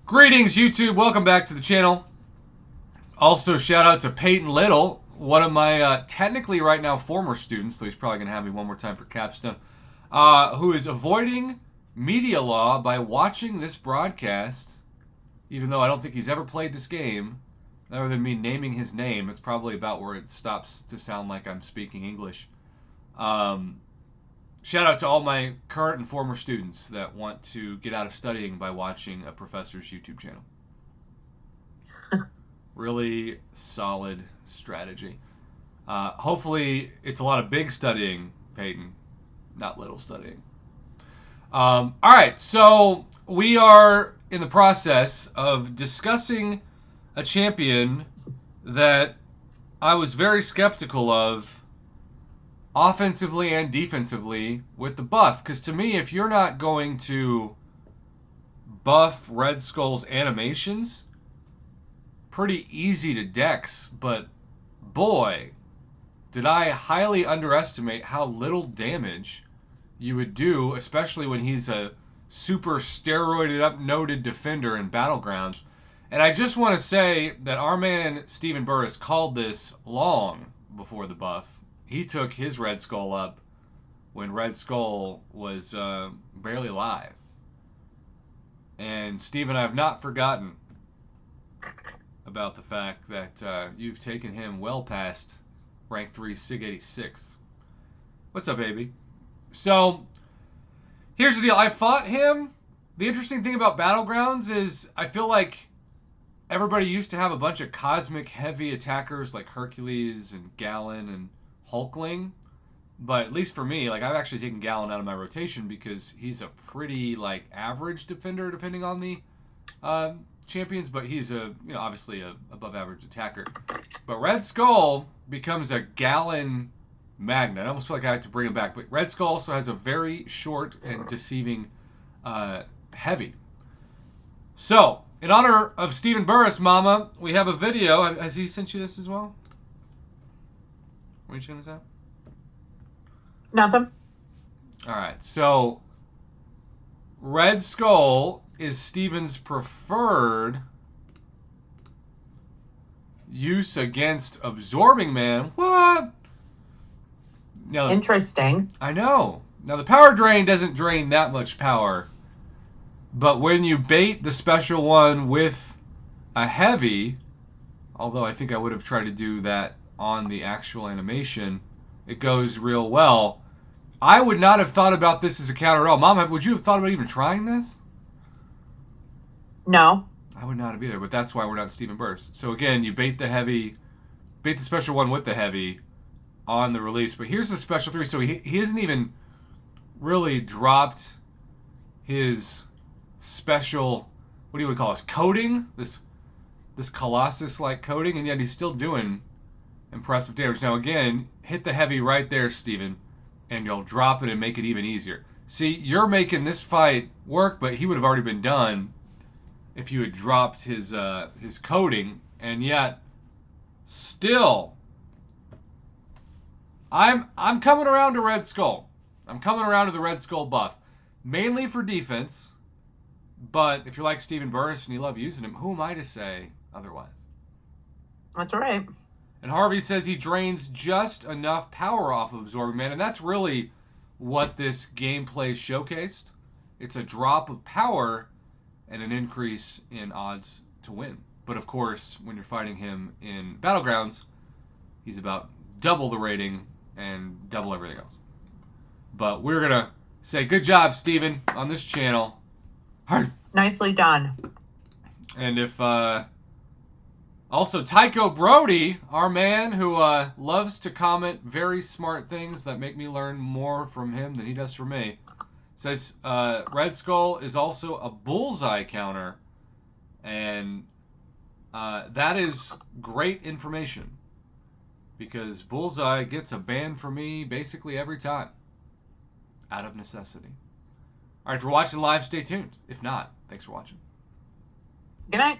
Greetings, YouTube. Welcome back to the channel. Also, shout out to Peyton Little, one of my technically right now former students, so he's probably going to have me one more time for capstone, who is avoiding media law by watching this broadcast, even though I don't think he's ever played this game. Other than me naming his name, it's probably about where it stops to sound like I'm speaking English. Shout out to all my current and former students that want to get out of studying by watching a professor's YouTube channel. Really solid strategy. Hopefully, it's a lot of big studying, Peyton, not little studying. All right, so we are in the process of discussing a champion that I was very skeptical of offensively and defensively with the buff. Because to me, if you're not going to buff Red Skull's animations, pretty easy to dex, but boy, did I highly underestimate how little damage you would do, especially when he's a super steroided up noted defender in Battlegrounds. And I just want to say that our man Stephen Burris called this long before the buff. He took his Red Skull up when Red Skull was barely alive. And Stephen, I have not forgotten about the fact that you've taken him well past rank 3 Sig 86. What's up, baby? So, here's the deal. I fought him. The interesting thing about Battlegrounds is I feel like everybody used to have a bunch of cosmic heavy attackers like Hercules and Gallon and Hulkling, but at least for me, like I've actually taken Gallon out of my rotation because he's a pretty like average defender depending on the champions, but he's a obviously a above average attacker. But Red Skull becomes a Gallon magnet. I almost feel like I had to bring him back, but Red Skull also has a very short and deceiving heavy. So in honor of Stephen Burris, Mama, we have a video. Has he sent you this as well? What are you checking this out? Nothing. All right, so Red Skull is Steven's preferred use against Absorbing Man. What? Now, Interesting. I know. Now, the power drain doesn't drain that much power, but when you bait the special one with a heavy, although I think I would have tried to do that on the actual animation, it goes real well. I would not have thought about this as a counter at all. Mom, would you have thought about even trying this? No. I would not have either, but that's why we're not Stephen Burst. So again, you bait the heavy, bait the special one with the heavy on the release. But here's the special 3. So he hasn't even really dropped his special, what do you want to call this, coating? This Colossus-like coating, and yet he's still doing impressive damage. Now again, hit the heavy right there, Steven, and you'll drop it and make it even easier. See, you're making this fight work, but he would have already been done if you had dropped his coating, and yet still I'm coming around to Red Skull. I'm coming around to the Red Skull buff. Mainly for defense, but if you're like Stephen Burris and you love using him, who am I to say otherwise? That's right. And Harvey says he drains just enough power off of Absorbing Man, and that's really what this gameplay showcased. It's a drop of power and an increase in odds to win. But of course, when you're fighting him in Battlegrounds, he's about double the rating and double everything else. But we're going to say good job, Steven, on this channel. Nicely done. And if... Also, Tycho Brody, our man who loves to comment very smart things that make me learn more from him than he does from me, says Red Skull is also a bullseye counter, and that is great information because bullseye gets a ban for me basically every time out of necessity. All right, if you're watching live, stay tuned. If not, thanks for watching. Good night.